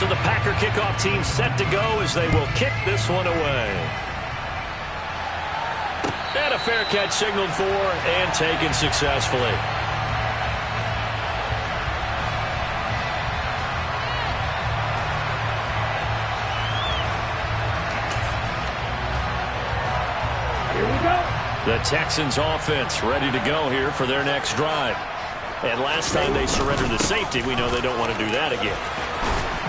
So the Packer kickoff team set to go as they will kick this one away. And a fair catch signaled for and taken successfully. The Texans offense ready to go here for their next drive. And last time they surrendered the safety, we know they don't want to do that again.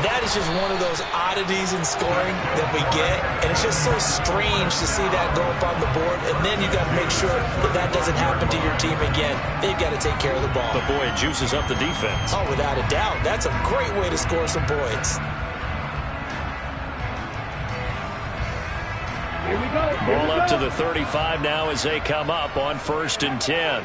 That is just one of those oddities in scoring that we get. And it's just so strange to see that go up on the board. And then you got to make sure that that doesn't happen to your team again. They've got to take care of the ball. But boy, it juices up the defense. Oh, without a doubt. That's a great way to score some points. Here we go. Ball up to the 35 now as they come up on 1st and 10.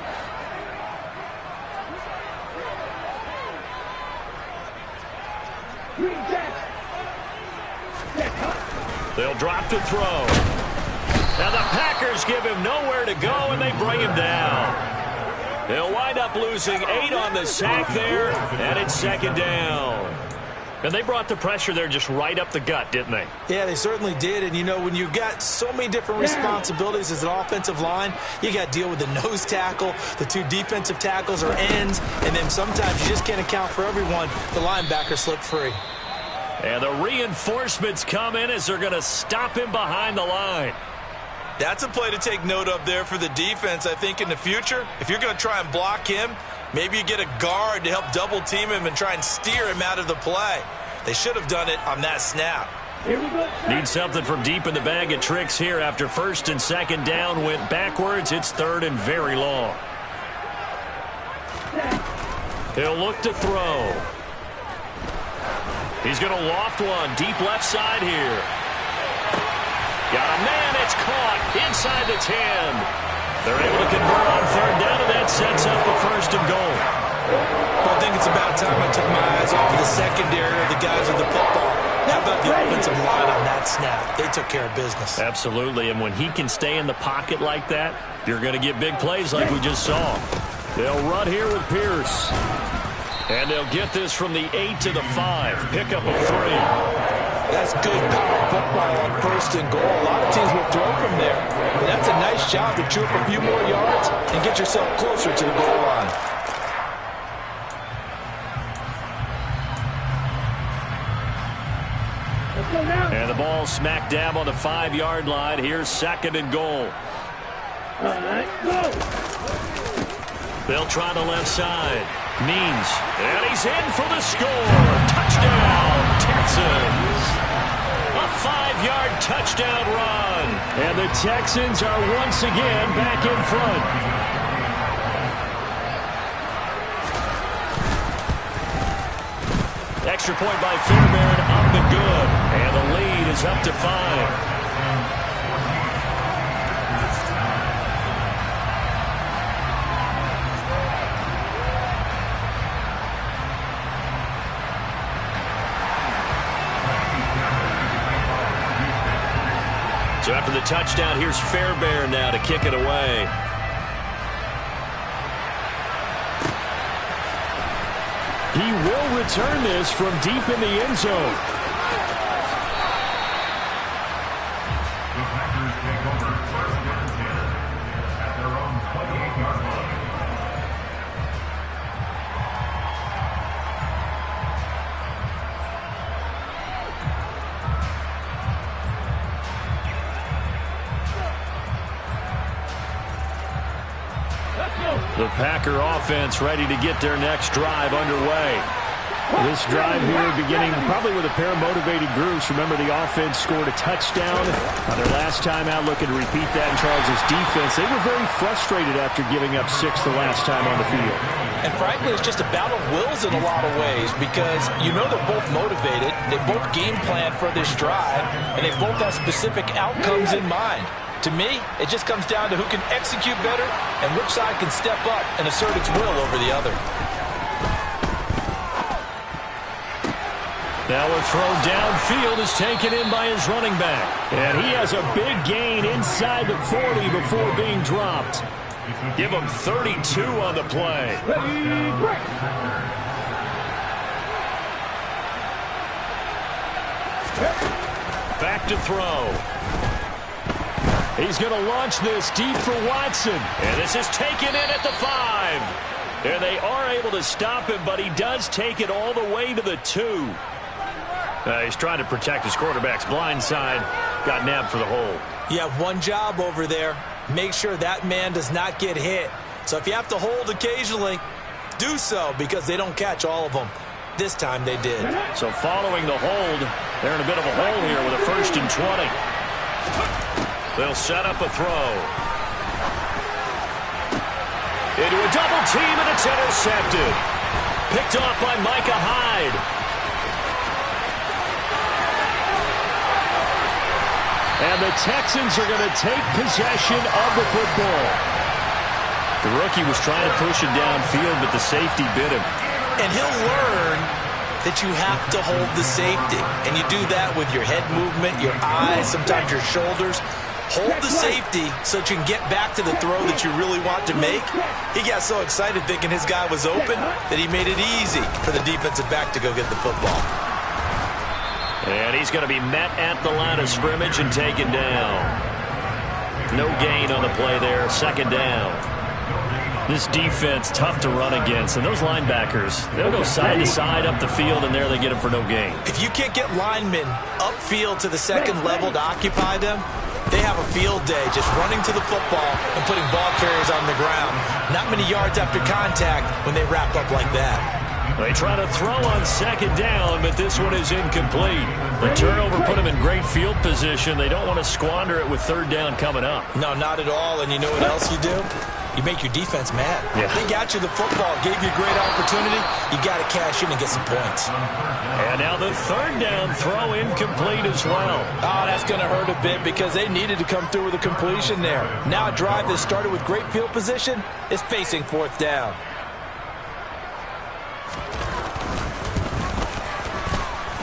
They'll drop to throw. Now the Packers give him nowhere to go, and they bring him down. They'll wind up losing 8 on the sack there, and it's 2nd down. And they brought the pressure there just right up the gut, didn't they? Yeah, they certainly did. And, you know, when you've got so many different responsibilities as an offensive line, you got to deal with the nose tackle, the 2 defensive tackles or ends, and then sometimes you just can't account for everyone. The linebacker slipped free. And the reinforcements come in as they're going to stop him behind the line. That's a play to take note of there for the defense, I think, in the future. If you're going to try and block him, maybe you get a guard to help double-team him and try and steer him out of the play. They should have done it on that snap. Need something from deep in the bag of tricks here after 1st and 2nd down went backwards. It's 3rd and very long. He'll look to throw. He's going to loft one deep left side here. Got a man. It's caught inside the 10. They're able to convert on 3rd down, and that sets up the 1st and goal. Well, I think it's about time I took my eyes off of the secondary of the guys with the football. How about the offensive line on that snap? They took care of business. Absolutely, and when he can stay in the pocket like that, you're going to get big plays like we just saw. They'll run here with Pierce. And they'll get this from the 8 to the 5. Pick up a 3. That's good power football on 1st and goal. A lot of teams will throw from there. But that's a nice job to chew up a few more yards and get yourself closer to the goal line. And the ball smack dab on the 5-yard line. Here's 2nd and goal. All right, go. They'll try the left side. Means. And he's in for the score. Touchdown, Texans. A 5-yard touchdown run. And the Texans are once again back in front. Extra point by Fairbairn, up and good. And the lead is up to 5. So after the touchdown, here's Fairbairn now to kick it away. He will return this from deep in the end zone. The Packers take over 1st and 10 at their own 28-yard line. The Packer offense ready to get their next drive underway. This drive here beginning probably with a pair of motivated groups. Remember, the offense scored a touchdown on their last time out, looking to repeat that in Charles' defense. They were very frustrated after giving up 6 the last time on the field. And frankly, it's just a battle of wills in a lot of ways because you know they're both motivated. They both game plan for this drive, and they both have specific outcomes in mind. To me, it just comes down to who can execute better and which side can step up and assert its will over the other. Now a throw downfield is taken in by his running back. And he has a big gain inside the 40 before being dropped. Give him 32 on the play. Back to throw. He's going to launch this deep for Watson. And this is taken in at the 5. And they are able to stop him, but he does take it all the way to the 2. He's trying to protect his quarterback's blind side. Got nabbed for the hole. You have one job over there. Make sure that man does not get hit. So if you have to hold occasionally, do so, because they don't catch all of them. This time they did. So following the hold, they're in a bit of a hole here with a 1st and 20. They'll set up a throw. Into a double team, and it's intercepted. Picked off by Micah Hyde. And the Texans are going to take possession of the football. The rookie was trying to push him downfield, but the safety bit him. And he'll learn that you have to hold the safety. And you do that with your head movement, your eyes, sometimes your shoulders. Hold the safety so that you can get back to the throw that you really want to make. He got so excited thinking his guy was open that he made it easy for the defensive back to go get the football. And he's going to be met at the line of scrimmage and taken down. No gain on the play there. 2nd down. This defense, tough to run against. And those linebackers, they'll go side to side up the field, and there they get him for no gain. If you can't get linemen upfield to the 2nd level to occupy them, they have a field day just running to the football and putting ball carriers on the ground. Not many yards after contact when they wrap up like that. They try to throw on 2nd down, but this one is incomplete. The turnover put them in great field position. They don't want to squander it with 3rd down coming up. No, not at all. And you know what else you do? You make your defense mad. Yeah. They got you the football, gave you a great opportunity. You got to cash in and get some points. And now the 3rd down throw incomplete as well. Oh, that's going to hurt a bit because they needed to come through with a completion there. Now a drive that started with great field position is facing 4th down.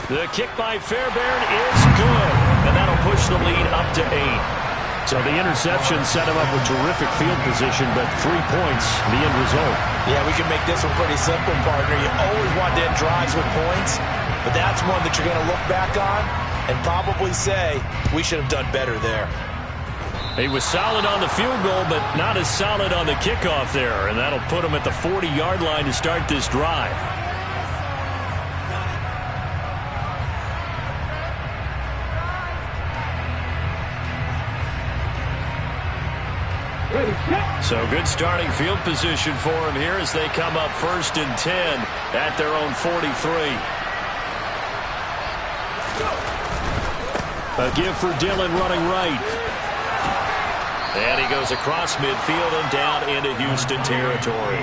The kick by Fairbairn is good, and that'll push the lead up to 8. So the interception set him up with terrific field position, but 3 points, the end result. Yeah, we can make this one pretty simple, partner. You always want to end drives with points, but that's one that you're going to look back on and probably say, we should have done better there. He was solid on the field goal, but not as solid on the kickoff there, and that'll put him at the 40-yard line to start this drive. So good starting field position for him here as they come up 1st and 10 at their own 43. A give for Dillon running right. And he goes across midfield and down into Houston territory.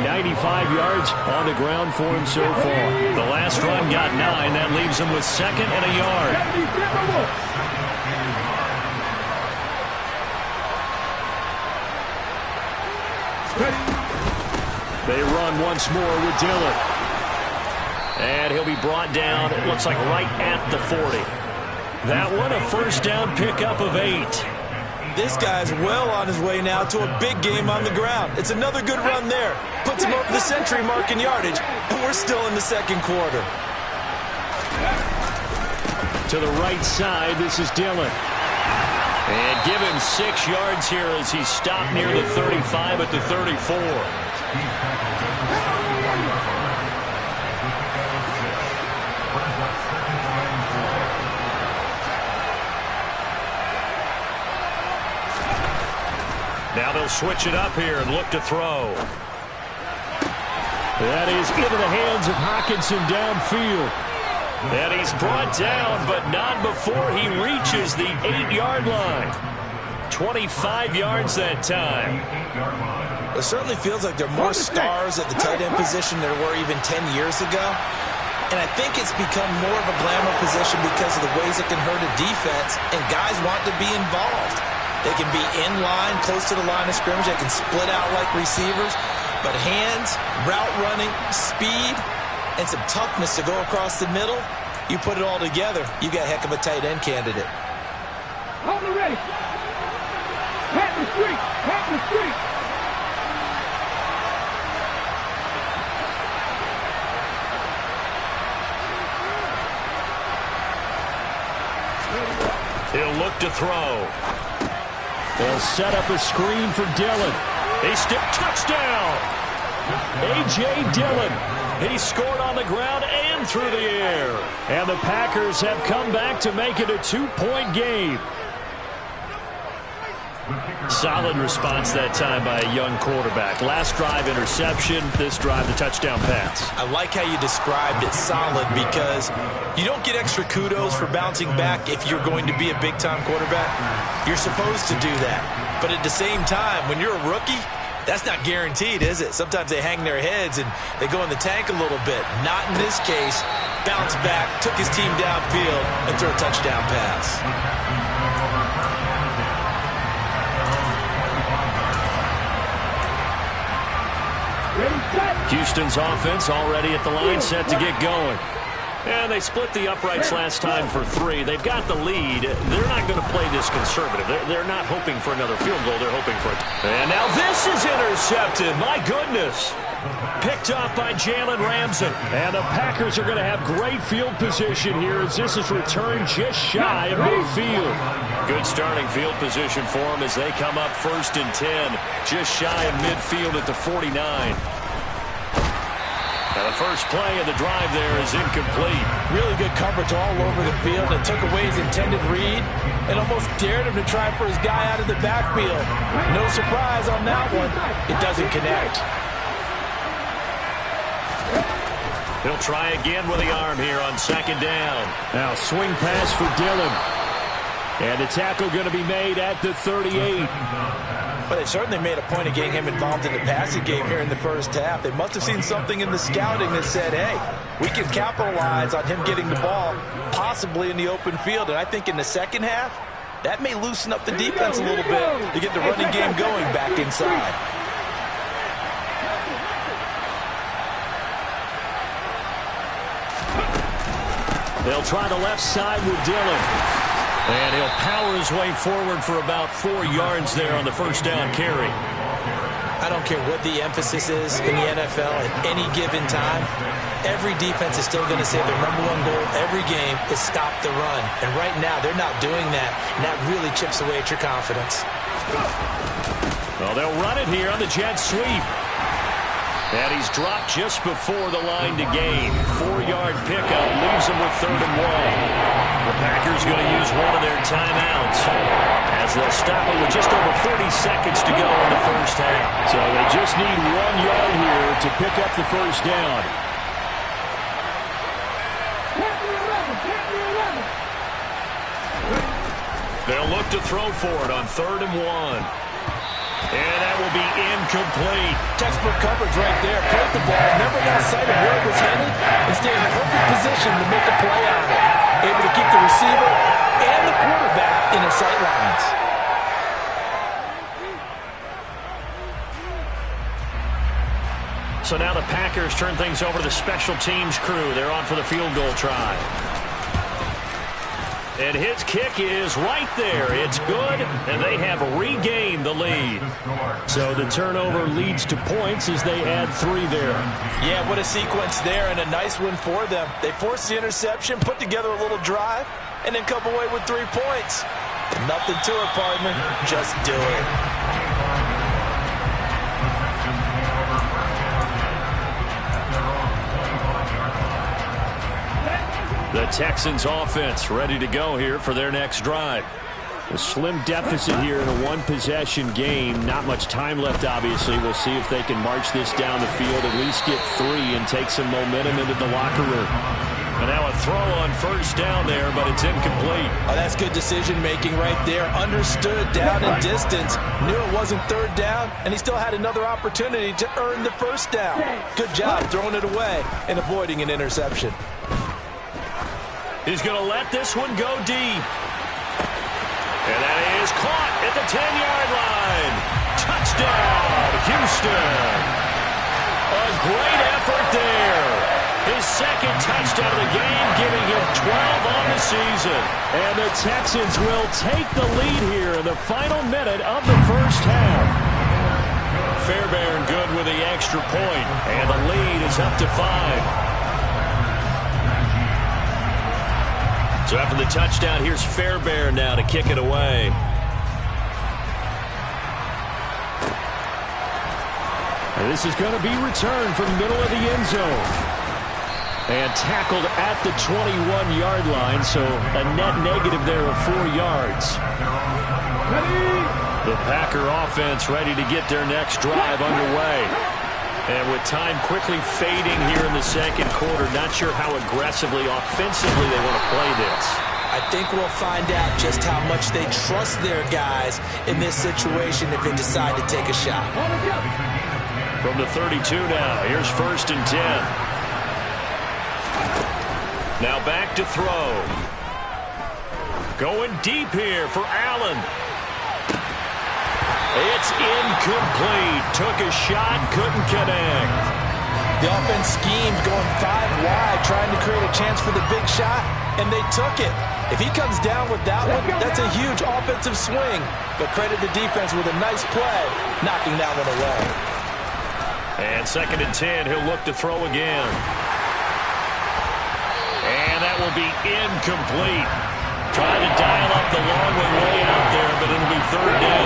95 yards on the ground for him so far. The last run got 9. That leaves him with 2nd and a yard. They run once more with Dillon. And he'll be brought down, it looks like right at the 40. That one, a 1st down pickup of 8. This guy's well on his way now to a big game on the ground. It's another good run there. Puts him over the century mark in yardage, and we're still in the 2nd quarter. To the right side, this is Dillon. And give him 6 yards here as he stopped near the 35 at the 34. Now they'll switch it up here and look to throw. That is into the hands of Hockenson downfield. And he's brought down, but not before he reaches the 8-yard line. 25 yards that time. It certainly feels like there are more stars at the tight end position than there were even 10 years ago. And I think it's become more of a glamour position because of the ways it can hurt a defense, and guys want to be involved. They can be in line, close to the line of scrimmage. They can split out like receivers. But hands, route running, speed, and some toughness to go across the middle, you put it all together, you got a heck of a tight end candidate. On the ready. Pat the street. Pat the street. He'll look to throw. They'll set up a screen for Dillon. He touchdown. A.J. Dillon. He scored on the ground and through the air. And the Packers have come back to make it a 2-point game. Solid response that time by a young quarterback. Last drive, interception. This drive, the touchdown pass. I like how you described it, solid, because you don't get extra kudos for bouncing back if you're going to be a big-time quarterback. You're supposed to do that. But at the same time, when you're a rookie, that's not guaranteed, is it? Sometimes they hang their heads and they go in the tank a little bit. Not in this case. Bounce back, took his team downfield, and threw a touchdown pass. Houston's offense already at the line, set to get going. And they split the uprights last time for 3. They've got the lead. They're not going to play this conservative. They're not hoping for another field goal. They're hoping for it. And now this is intercepted. My goodness. Picked up by Jalen Ramsey. And the Packers are going to have great field position here as this is returned just shy of midfield. Good starting field position for them as they come up 1st and 10. Just shy of midfield at the 49. Now the first play of the drive there is incomplete. Really good coverage all over the field and took away his intended read and almost dared him to try for his guy out of the backfield. No surprise on that one. It doesn't connect. He'll try again with the arm here on 2nd down. Now swing pass for Dillon. And the tackle going to be made at the 38. But they certainly made a point of getting him involved in the passing game here in the first half. They must have seen something in the scouting that said, hey, we can capitalize on him getting the ball, possibly in the open field. And I think in the second half, that may loosen up the defense a little bit to get the running game going back inside. They'll try the left side with Dillon. And he'll power his way forward for about 4 yards there on the first down carry. I don't care what the emphasis is in the NFL at any given time. Every defense is still going to say their number 1 goal every game is stop the run. And right now, they're not doing that. And that really chips away at your confidence. Well, they'll run it here on the jet sweep. And he's dropped just before the line to gain. 4-yard pickup leaves him with 3rd and 1. The Packers going to use one of their timeouts as they'll stop it with just over 40 seconds to go in the first half. So they just need 1 yard here to pick up the first down. They'll look to throw for it on 3rd and 1. And that will be incomplete. Textbook coverage right there. Put the ball, never lost sight of where it was headed, and stayed in perfect position to make a play on it. Able to keep the receiver and the quarterback in his sight lines. So now the Packers turn things over to the special teams crew. They're on for the field goal try. And his kick is right there. It's good, and they have regained the lead. So the turnover leads to points as they add 3 there. Yeah, what a sequence there, and a nice one for them. They forced the interception, put together a little drive, and then come away with 3 points. Nothing to it, partner. Just do it. The Texans offense ready to go here for their next drive. A slim deficit here in a 1-possession game. Not much time left, obviously. We'll see if they can march this down the field, at least get 3 and take some momentum into the locker room. And now a throw on 1st down there, but it's incomplete. Oh, that's good decision-making right there. Understood down and distance. Knew it wasn't 3rd down, and he still had another opportunity to earn the 1st down. Good job throwing it away and avoiding an interception. He's going to let this one go deep. And that is caught at the 10-yard line. Touchdown, Houston. A great effort there. His 2nd touchdown of the game, giving him 12 on the season. And the Texans will take the lead here in the final minute of the first half. Fairbairn good with the extra point, and the lead is up to 5. So after the touchdown, here's Fairbairn now to kick it away. And this is going to be returned from the middle of the end zone. And tackled at the 21-yard line, so a net negative there of 4 yards. The Packer offense ready to get their next drive underway. And with time quickly fading here in the second quarter, not sure how aggressively, offensively they want to play this. I think we'll find out just how much they trust their guys in this situation if they decide to take a shot. From the 32 now, here's 1st and 10. Now back to throw. Going deep here for Allen. It's incomplete. Took a shot, couldn't connect. The offense schemed going 5 wide, trying to create a chance for the big shot, and they took it. If he comes down with that one, that's a huge offensive swing. But credit the defense with a nice play, knocking that one away. And 2nd and 10, he'll look to throw again. And that will be incomplete. Trying to dial up the long way out there, but it'll be 3rd down.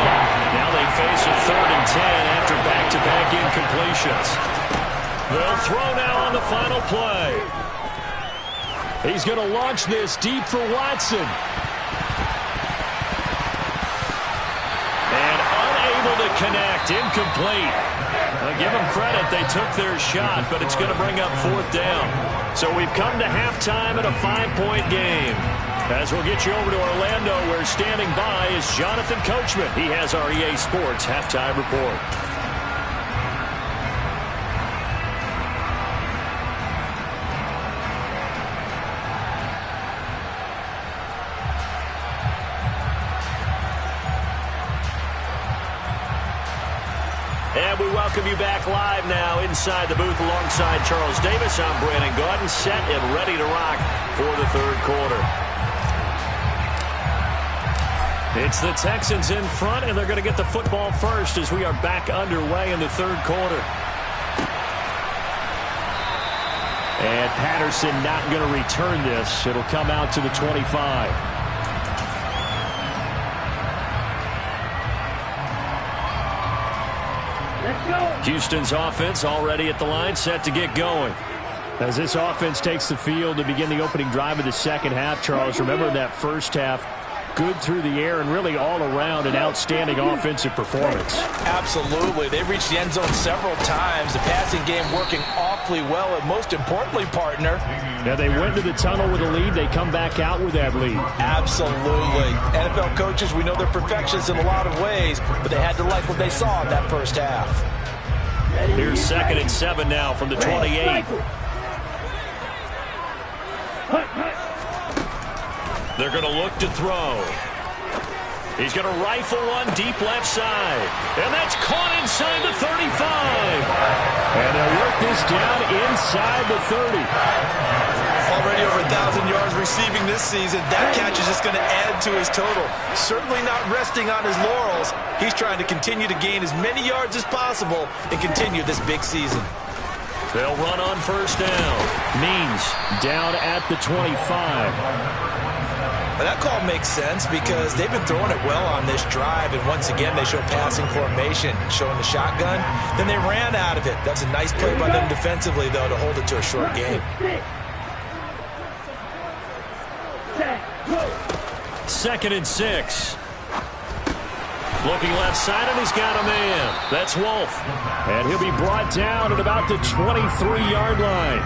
Now they face a 3rd and 10 after back-to-back incompletions. They'll throw now on the final play. He's going to launch this deep for Watson. And unable to connect, incomplete. Give them credit, they took their shot, but it's going to bring up 4th down. So we've come to halftime at a 5-point game. As we'll get you over to Orlando, where standing by is Jonathan Coachman. He has our EA Sports halftime report. And we welcome you back live now inside the booth alongside Charles Davis. I'm Brandon Gaudin, set and ready to rock for the 3rd quarter. It's the Texans in front, and they're going to get the football first as we are back underway in the 3rd quarter. And Patterson not going to return this. It'll come out to the 25. Houston's offense already at the line, set to get going. As this offense takes the field to begin the opening drive of the second half, Charles, remember that first half, good through the air and really all around an outstanding offensive performance. Absolutely. They reached the end zone several times. The passing game working awfully well, and most importantly, partner. Now they went to the tunnel with a lead. They come back out with that lead. Absolutely. NFL coaches, we know they're perfectionists in a lot of ways, but they had to like what they saw in that first half. Here's 2nd and 7 now from the 28. They're going to look to throw. He's going to rifle one deep left side. And that's caught inside the 35. And they'll work this down inside the 30. Already over 1,000 yards receiving this season. That catch is just going to add to his total. Certainly not resting on his laurels. He's trying to continue to gain as many yards as possible and continue this big season. They'll run on 1st down. Means down at the 25. Well, that call makes sense because they've been throwing it well on this drive, and once again they show passing formation, showing the shotgun. Then they ran out of it. That's a nice play by them defensively, though, to hold it to a short game. 2nd and 6. Looking left side, and he's got a man. That's Wolf. And he'll be brought down at about the 23-yard line.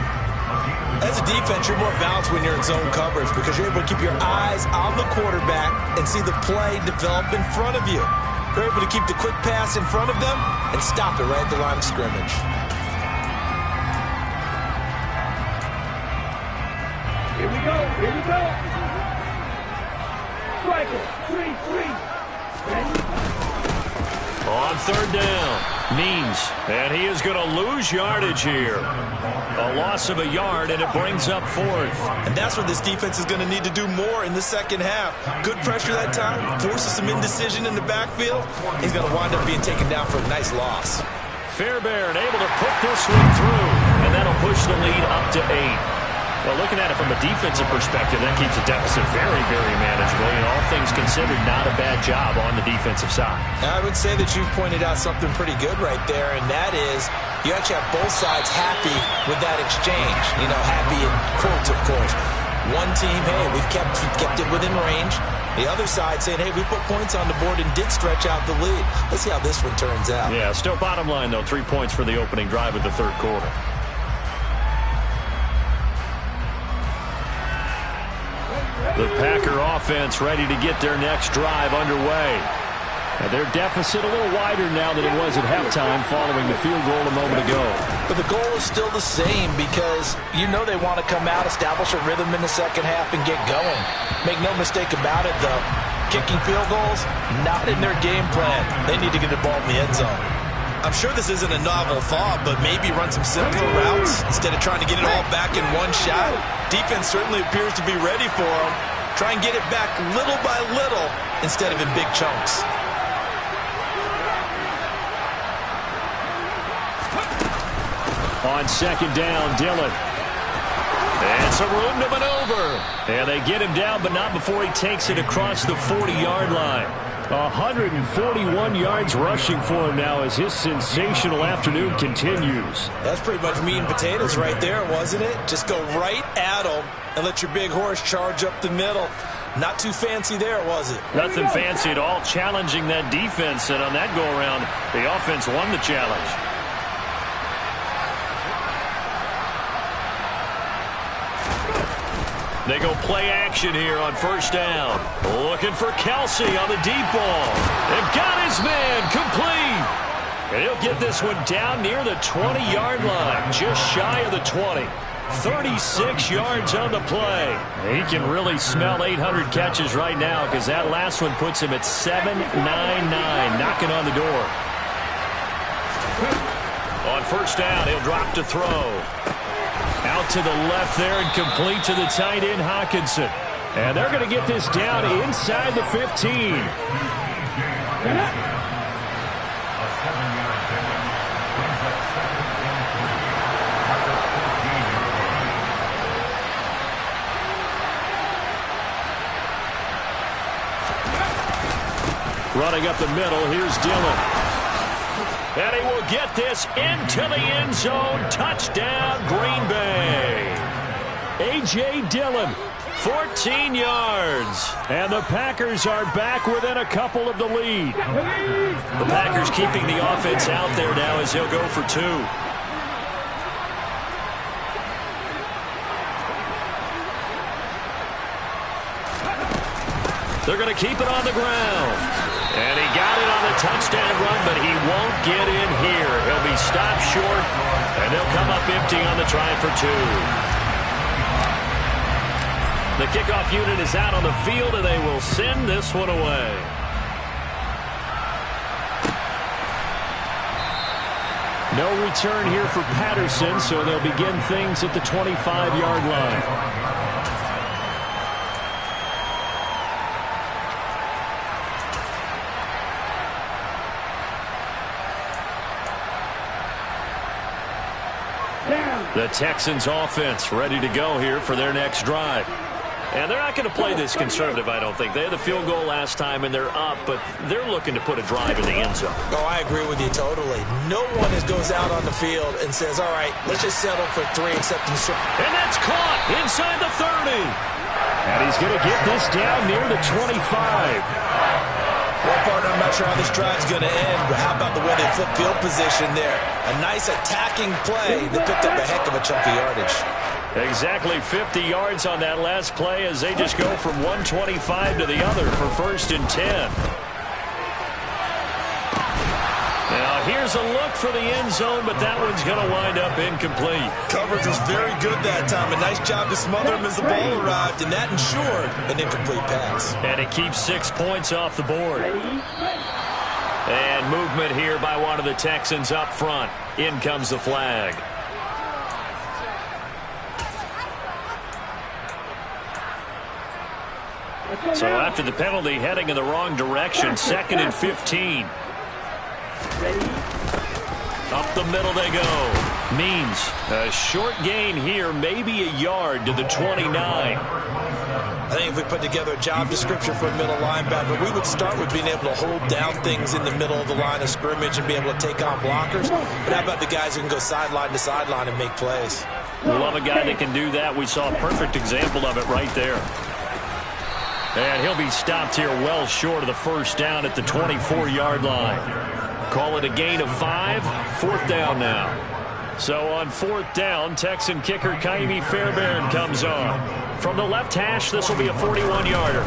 As a defense, you're more balanced when you're in zone coverage because you're able to keep your eyes on the quarterback and see the play develop in front of you. You're able to keep the quick pass in front of them and stop it right at the line of scrimmage. Here we go. Here we go. Striker. 3-3. On 3rd down, Means, and he is going to lose yardage here. A loss of a yard, and it brings up 4th. And that's what this defense is going to need to do more in the second half. Good pressure that time, forces some indecision in the backfield. He's going to wind up being taken down for a nice loss. Fairbairn able to put this one through, and that'll push the lead up to 8. Well, looking at it from a defensive perspective, that keeps the deficit very, very manageable. And all things considered, not a bad job on the defensive side. I would say that you've pointed out something pretty good right there, and that is you actually have both sides happy with that exchange. You know, happy in quotes, of course. One team, hey, we've kept it within range. The other side saying, hey, we put points on the board and did stretch out the lead. Let's see how this one turns out. Yeah, still bottom line, though, 3 points for the opening drive of the third quarter. The Packer offense ready to get their next drive underway. And their deficit a little wider now than it was at halftime following the field goal a moment ago. But the goal is still the same because you know they want to come out, establish a rhythm in the second half, and get going. Make no mistake about it, though. Kicking field goals, not in their game plan. They need to get the ball in the end zone. I'm sure this isn't a novel thought, but maybe run some simpler routes instead of trying to get it all back in one shot. Defense certainly appears to be ready for them. Try and get it back little by little instead of in big chunks. On second down, Dillon. And some room to maneuver. And they get him down, but not before he takes it across the 40-yard line. 141 yards rushing for him now as his sensational afternoon continues. That's pretty much meat and potatoes right there, wasn't it? Just go right at him and let your big horse charge up the middle. Not too fancy there, was it? Nothing fancy at all, challenging that defense. And on that go-around, the offense won the challenge. They go play action here on first down. Looking for Kelsey on the deep ball. They've got his man complete. And he'll get this one down near the 20-yard line, just shy of the 20. 36 yards on the play. He can really smell 800 catches right now because that last one puts him at 799, knocking on the door. On first down, he'll drop to throw. Out to the left there and complete to the tight end, Hawkinson. And they're going to get this down inside the 15. Running up the middle, here's Dillon. And he will get this into the end zone. Touchdown, Green Bay. A.J. Dillon, 14 yards. And the Packers are back within a couple of the lead. The Packers keeping the offense out there now as he'll go for two. They're going to keep it on the ground. And he got it on the touchdown run, but he won't get in here. He'll be stopped short, and they'll come up empty on the try for two. The kickoff unit is out on the field, and they will send this one away. No return here for Patterson, so they'll begin things at the 25-yard line. The Texans offense ready to go here for their next drive. And they're not going to play this conservative, I don't think. They had the field goal last time, and they're up, but they're looking to put a drive in the end zone. Oh, I agree with you totally. No one goes out on the field and says, all right, let's just settle for three, except in the... And that's caught inside the 30. And he's going to get this down near the 25. Well, partner, I'm not sure how this drive's going to end, but how about the way they flip field position there? A nice attacking play that picked up a heck of a chunk of yardage. Exactly 50 yards on that last play as they just go from 125 to the other for first and 10. Now, here's a look for the end zone, but that one's going to wind up incomplete. Coverage was very good that time. A nice job to smother him as the ball arrived, and that ensured an incomplete pass. And it keeps 6 points off the board. And movement here by one of the Texans up front. In comes the flag. So after the penalty, heading in the wrong direction, 2nd and 15. Up the middle they go. Means a short gain here, maybe a yard to the 29. I think if we put together a job description for a middle linebacker, we would start with being able to hold down things in the middle of the line of scrimmage and be able to take on blockers. But how about the guys who can go sideline to sideline and make plays? Love a guy that can do that. We saw a perfect example of it right there. And he'll be stopped here well short of the first down at the 24-yard line. Call it a gain of 5. 4th down now. So on 4th down, Texan kicker Kaimi Fairbairn comes on. From the left hash, this will be a 41-yarder.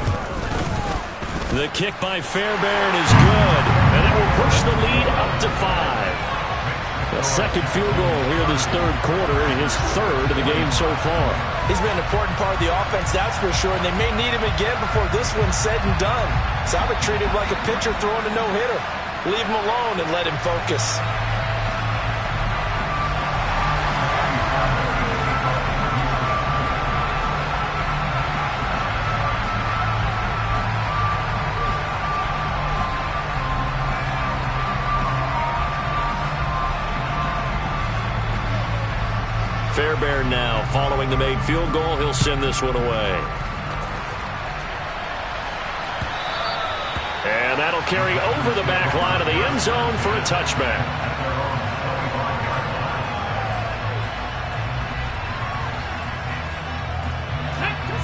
The kick by Fairbairn is good, and it will push the lead up to 5. A second field goal here this third quarter, and his 3rd of the game so far. He's been an important part of the offense, that's for sure, and they may need him again before this one's said and done. So I would treat him like a pitcher throwing a no-hitter. Leave him alone and let him focus. Fairbairn now following the made field goal. He'll send this one away. And that'll carry over the back line of the end zone for a touchback.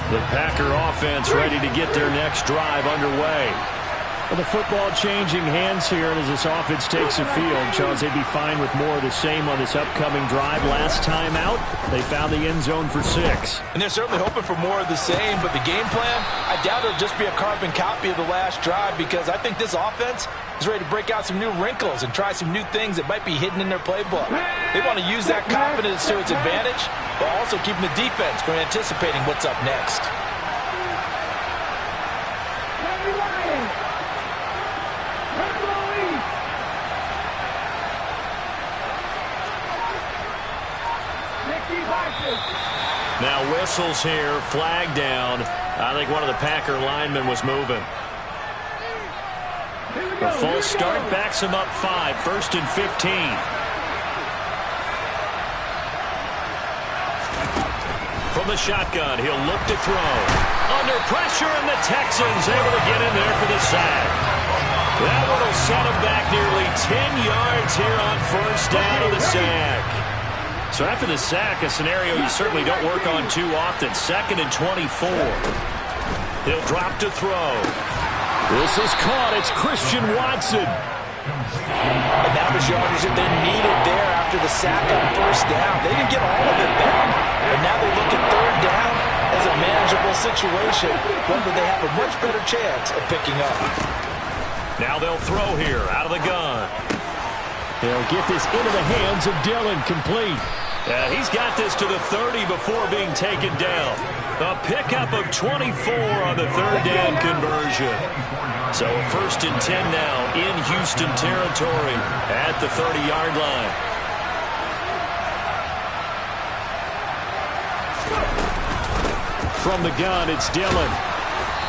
The Packer offense ready to get their next drive underway. Well, the football changing hands here, and as this offense takes the field, Charles, they'd be fine with more of the same on this upcoming drive. Last time out, they found the end zone for 6. And they're certainly hoping for more of the same, but the game plan, I doubt it'll just be a carbon copy of the last drive, because I think this offense is ready to break out some new wrinkles and try some new things that might be hidden in their playbook. They want to use that confidence to its advantage, while also keeping the defense from anticipating what's up next. Now whistles here, flag down. I think one of the Packer linemen was moving. The false start backs him up 5, 1st and 15. From the shotgun, he'll look to throw. Under pressure, and the Texans able to get in there for the sack. That one will set him back nearly 10 yards here on 1st down of the sack. So after the sack, a scenario you certainly don't work on too often. 2nd and 24. He'll drop to throw. This is caught. It's Christian Watson. And that was yardage that they needed there after the sack on 1st down. They didn't get all of it back. And now they look at 3rd down as a manageable situation, one that they have a much better chance of picking up. Now they'll throw here out of the gun. They'll get this into the hands of Dillon, complete. He's got this to the 30 before being taken down. A pickup of 24 on the 3rd down conversion. So a 1st and 10 now in Houston territory at the 30-yard line. From the gun, it's Dillon.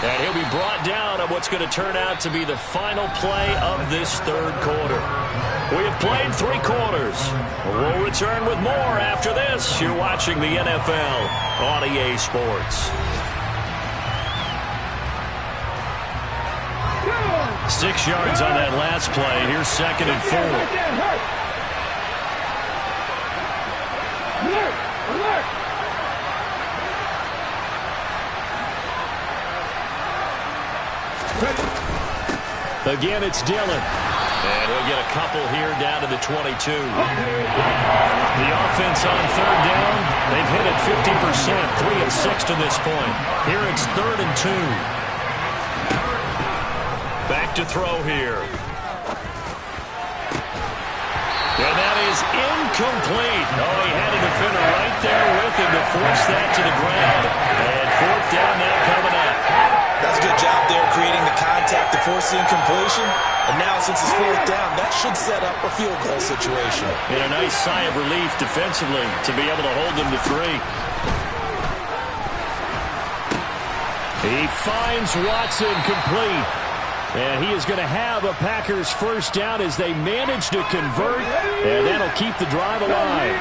And he'll be brought down on what's going to turn out to be the final play of this 3rd quarter. We have played 3 quarters. We'll return with more after this. You're watching the NFL on EA Sports. 6 yards on that last play. Here's 2nd and 4. Alert! Again, it's Dillon. And he'll get a couple here down to the 22. The offense on 3rd down, they've hit it 50%, 3 of 6 to this point. Here it's 3rd and 2. Back to throw here. And that is incomplete. Oh, he had a defender right there with him to force that to the ground. And 4th down now coming up. That's a good job there creating the contact to force the incompletion. And now since it's 4th down, that should set up a field goal situation. And a nice sigh of relief defensively to be able to hold them to 3. He finds Watson complete. And he is going to have a Packers first down as they manage to convert, and that'll keep the drive alive.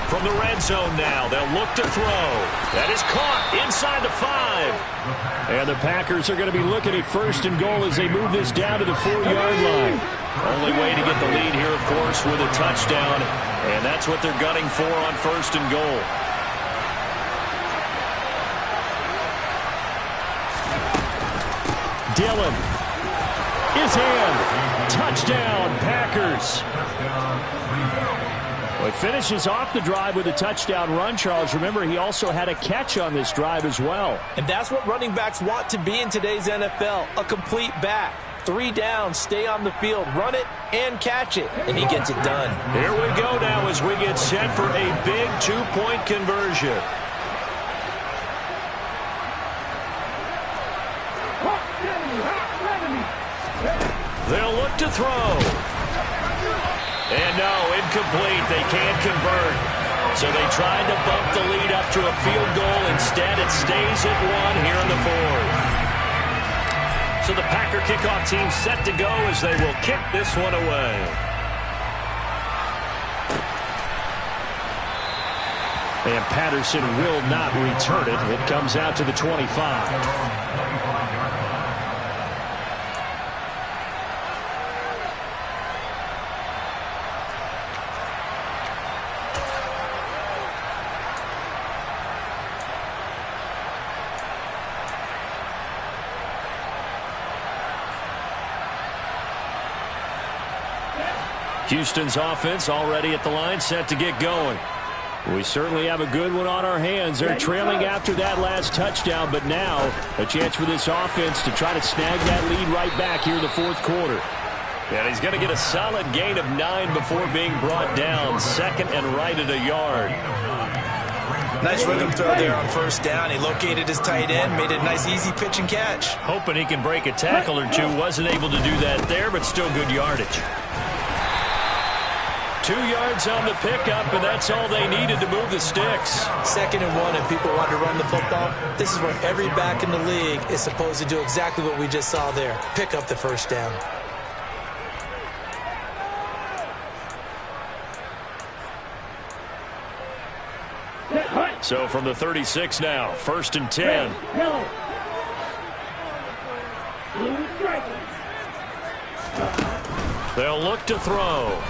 From the red zone now, they'll look to throw. That is caught inside the 5. And the Packers are going to be looking at first and goal as they move this down to the 4-yard line. Only way to get the lead here, of course, with a touchdown. And that's what they're gunning for on first and goal. Dillon is in. Touchdown, Packers. Well, he finishes off the drive with a touchdown run, Charles. Remember, he also had a catch on this drive as well. And that's what running backs want to be in today's NFL, a complete back. 3 down, stay on the field, run it, and catch it. And he gets it done. Here we go now as we get set for a big 2-point conversion. They'll look to throw. And no, incomplete. They can't convert. So they tried to bump the lead up to a field goal. Instead, it stays at 1 here in the 4th. So the Packer kickoff team set to go as they will kick this one away. And Patterson will not return it. It comes out to the 25. Houston's offense already at the line, set to get going. We certainly have a good one on our hands. They're trailing after that last touchdown, but now a chance for this offense to try to snag that lead right back here in the 4th quarter. And he's going to get a solid gain of 9 before being brought down. 2nd and right at a yard. Nice rhythm throw there on first down. He located his tight end, made a nice easy pitch and catch. Hoping he can break a tackle or two. Wasn't able to do that there, but still good yardage. 2 yards on the pickup, and that's all they needed to move the sticks. 2nd and 1, and people want to run the football. This is where every back in the league is supposed to do exactly what we just saw there. Pick up the first down. So from the 36 now, 1st and 10. They'll look to throw.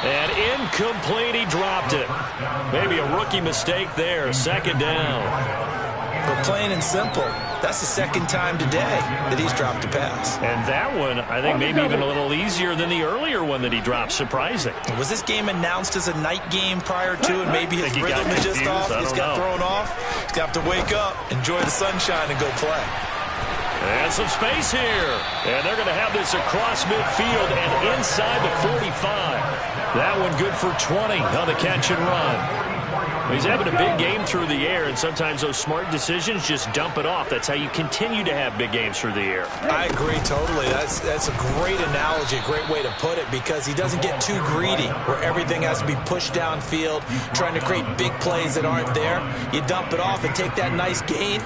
And incomplete, he dropped it. Maybe a rookie mistake there, 2nd down. But plain and simple, that's the 2nd time today that he's dropped a pass. And that one, I think, maybe even a little easier than the earlier one that he dropped. Surprising. Was this game announced as a night game prior to, and maybe his rhythm is just off? He's got thrown off. He's got to wake up, enjoy the sunshine, and go play. And some space here. And they're going to have this across midfield and inside the 45. That one good for 20 on the catch and run. He's having a big game through the air, and sometimes those smart decisions just dump it off. That's how you continue to have big games through the air. I agree totally. That's a great analogy, a great way to put it, because he doesn't get too greedy where everything has to be pushed downfield, trying to create big plays that aren't there. You dump it off and take that nice gain,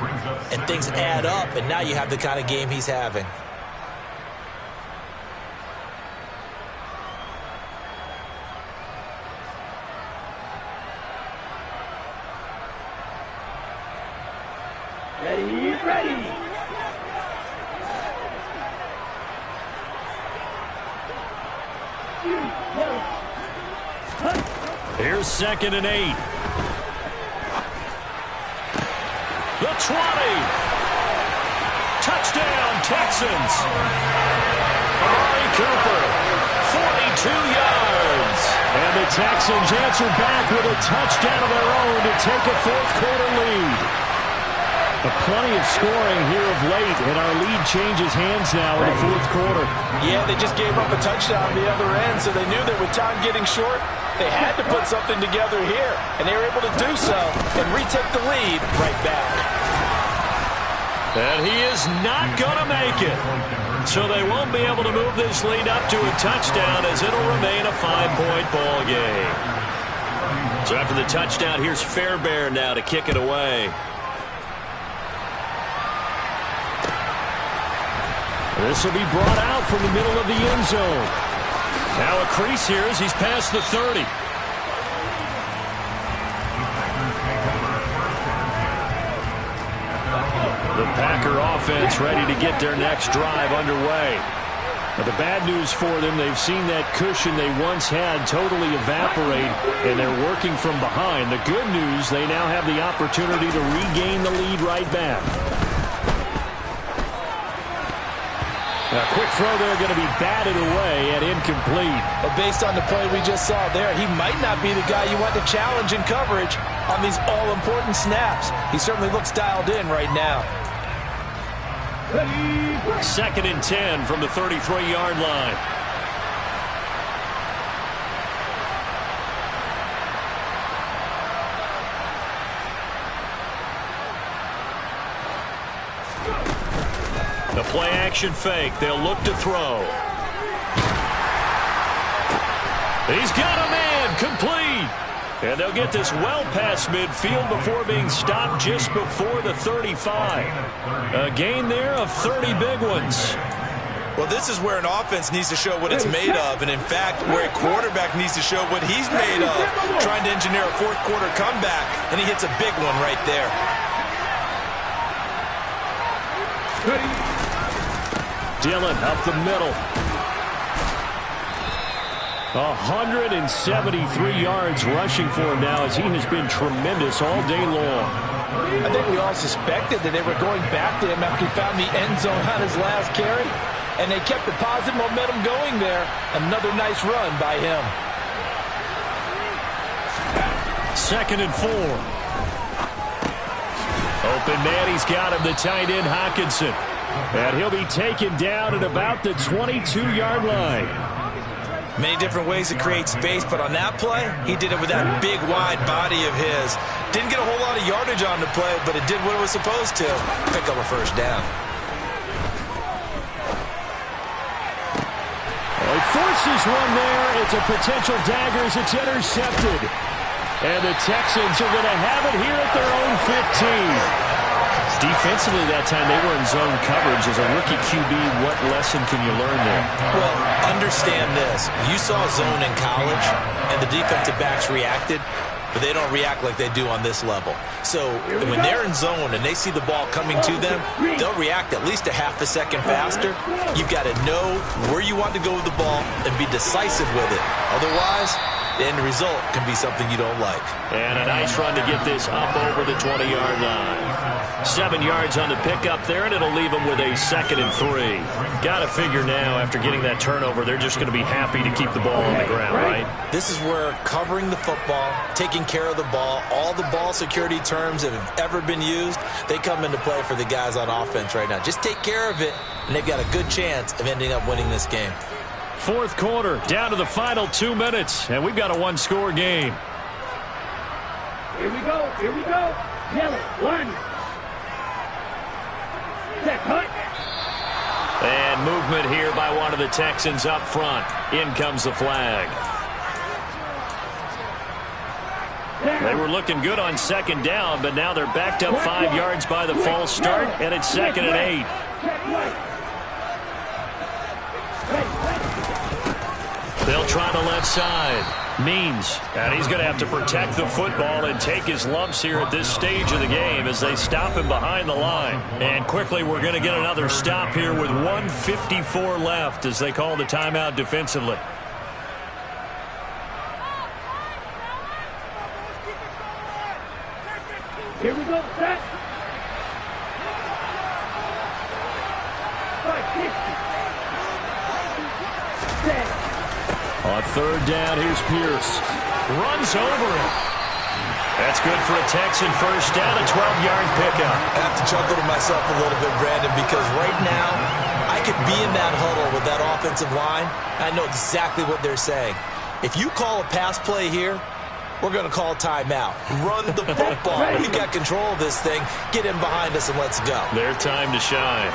and things add up, and now you have the kind of game he's having. Ready. Here's 2nd and 8. The 20. Touchdown, Texans. Amari Cooper, 42 yards. And the Texans answer back with a touchdown of their own to take a 4th quarter lead. Plenty of scoring here of late, and our lead changes hands now in the 4th quarter. Yeah, they just gave up a touchdown on the other end, so they knew that with time getting short, they had to put something together here, and they were able to do so and retake the lead right back. And he is not going to make it. So they won't be able to move this lead up to a touchdown as it'll remain a 5-point ball game. So after the touchdown, here's Fairbairn now to kick it away. This will be brought out from the middle of the end zone. Now a crease here as he's past the 30. The Packer offense ready to get their next drive underway. But the bad news for them, they've seen that cushion they once had totally evaporate, and they're working from behind. The good news, they now have the opportunity to regain the lead right back. A quick throw there going to be batted away and incomplete. But based on the play we just saw there, he might not be the guy you want to challenge in coverage on these all-important snaps. He certainly looks dialed in right now. 2nd and 10 from the 33-yard line. The play-action fake. They'll look to throw. He's got a man. Complete. And they'll get this well past midfield before being stopped just before the 35. A gain there of 30 big ones. Well, this is where an offense needs to show what it's made of, and in fact, where a quarterback needs to show what he's made of, trying to engineer a fourth-quarter comeback, and he hits a big one right there. Dillon up the middle. 173 yards rushing for him now as he has been tremendous all day long. I think we all suspected that they were going back to him after he found the end zone on his last carry, and they kept the positive momentum going there. Another nice run by him. 2nd and 4. Open man, he's got him, the tight end Hockenson. And he'll be taken down at about the 22-yard line. Many different ways to create space, but on that play, he did it with that big, wide body of his. Didn't get a whole lot of yardage on the play, but it did what it was supposed to. Pick up a first down. Well, he forces one there. It's a potential dagger as it's intercepted. And the Texans are going to have it here at their own 15. Defensively that time, they were in zone coverage. As a rookie QB, what lesson can you learn there? Well, understand this. You saw zone in college, and the defensive backs reacted, but they don't react like they do on this level. So when they're in zone and they see the ball coming to them, they'll react at least a half a second faster. You've got to know where you want to go with the ball and be decisive with it. Otherwise, the end result can be something you don't like. And a nice run to get this up over the 20-yard line. 7 yards on the pickup there, and it'll leave them with a 2nd and 3. Got to figure now, after getting that turnover, they're just going to be happy to keep the ball on the ground, right? This is where covering the football, taking care of the ball, all the ball security terms that have ever been used, they come into play for the guys on offense right now. Just take care of it, and they've got a good chance of ending up winning this game. 4th quarter, down to the final 2 minutes, and we've got a one-score game. Here we go. Here we go. Yellow, one. Set, cut. And movement here by one of the Texans up front. In comes the flag. They were looking good on 2nd down, but now they're backed up 5 yards by the false start, and it's 2nd and 8. They'll try the left side. Means. And he's going to have to protect the football and take his lumps here at this stage of the game as they stop him behind the line. And quickly we're going to get another stop here with 1:54 left as they call the timeout defensively. Here we go, set. 550. Set. On 3rd down, here's Pierce. Runs over him. That's good for a Texan first down, a 12-yard pickup. I have to chuckle to myself a little bit, Brandon, because right now I could be in that huddle with that offensive line. I know exactly what they're saying. If you call a pass play here, we're going to call timeout. Run the football. We've got control of this thing. Get in behind us and let's go. Their time to shine.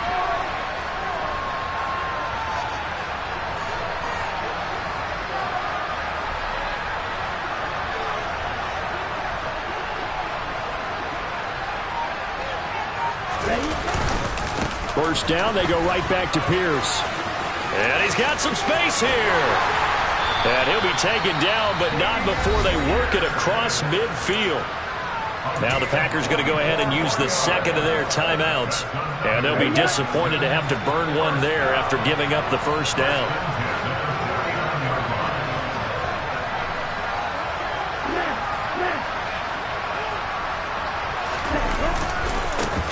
first down, they go right back to Pierce. And he's got some space here. And he'll be taken down, but not before they work it across midfield. Now the Packers going to go ahead and use the second of their timeouts. And they'll be disappointed to have to burn one there after giving up the first down.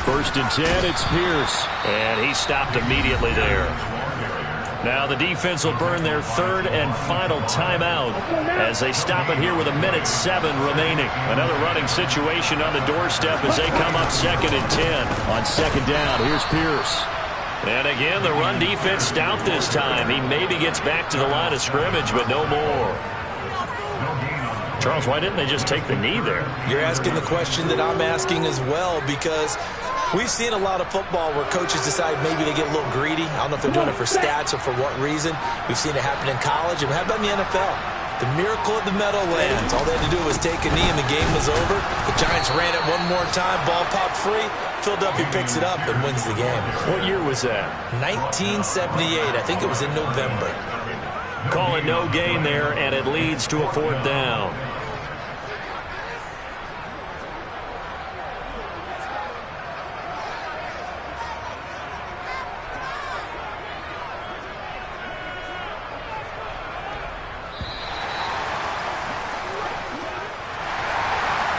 First and 10, it's Pierce. And he stopped immediately there. Now the defense will burn their third and final timeout as they stop it here with 1:07 remaining. Another running situation on the doorstep as they come up 2nd and 10. On second down, here's Pierce. And again, the run defense stout this time. He maybe gets back to the line of scrimmage, but no more. Charles, why didn't they just take the knee there? You're asking the question that I'm asking as well, because we've seen a lot of football where coaches decide maybe they get a little greedy. I don't know if they're doing it for stats or for what reason. We've seen it happen in college. And how about in the NFL? The miracle of the Meadowlands. All they had to do was take a knee and the game was over. The Giants ran it one more time. Ball popped free. Philadelphia picks it up and wins the game. What year was that? 1978. I think it was in November. Call it no gain there, and it leads to a 4th down.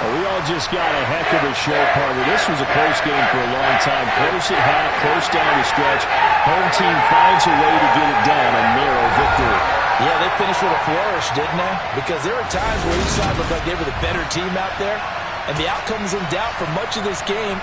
We all just got a heck of a show, partner. This was a close game for a long time. Close at half, close down the stretch. Home team finds a way to get it done. A narrow victory. Yeah, they finished with a flourish, didn't they? Because there were times where each side looked like they were the better team out there. And the outcome was in doubt for much of this game.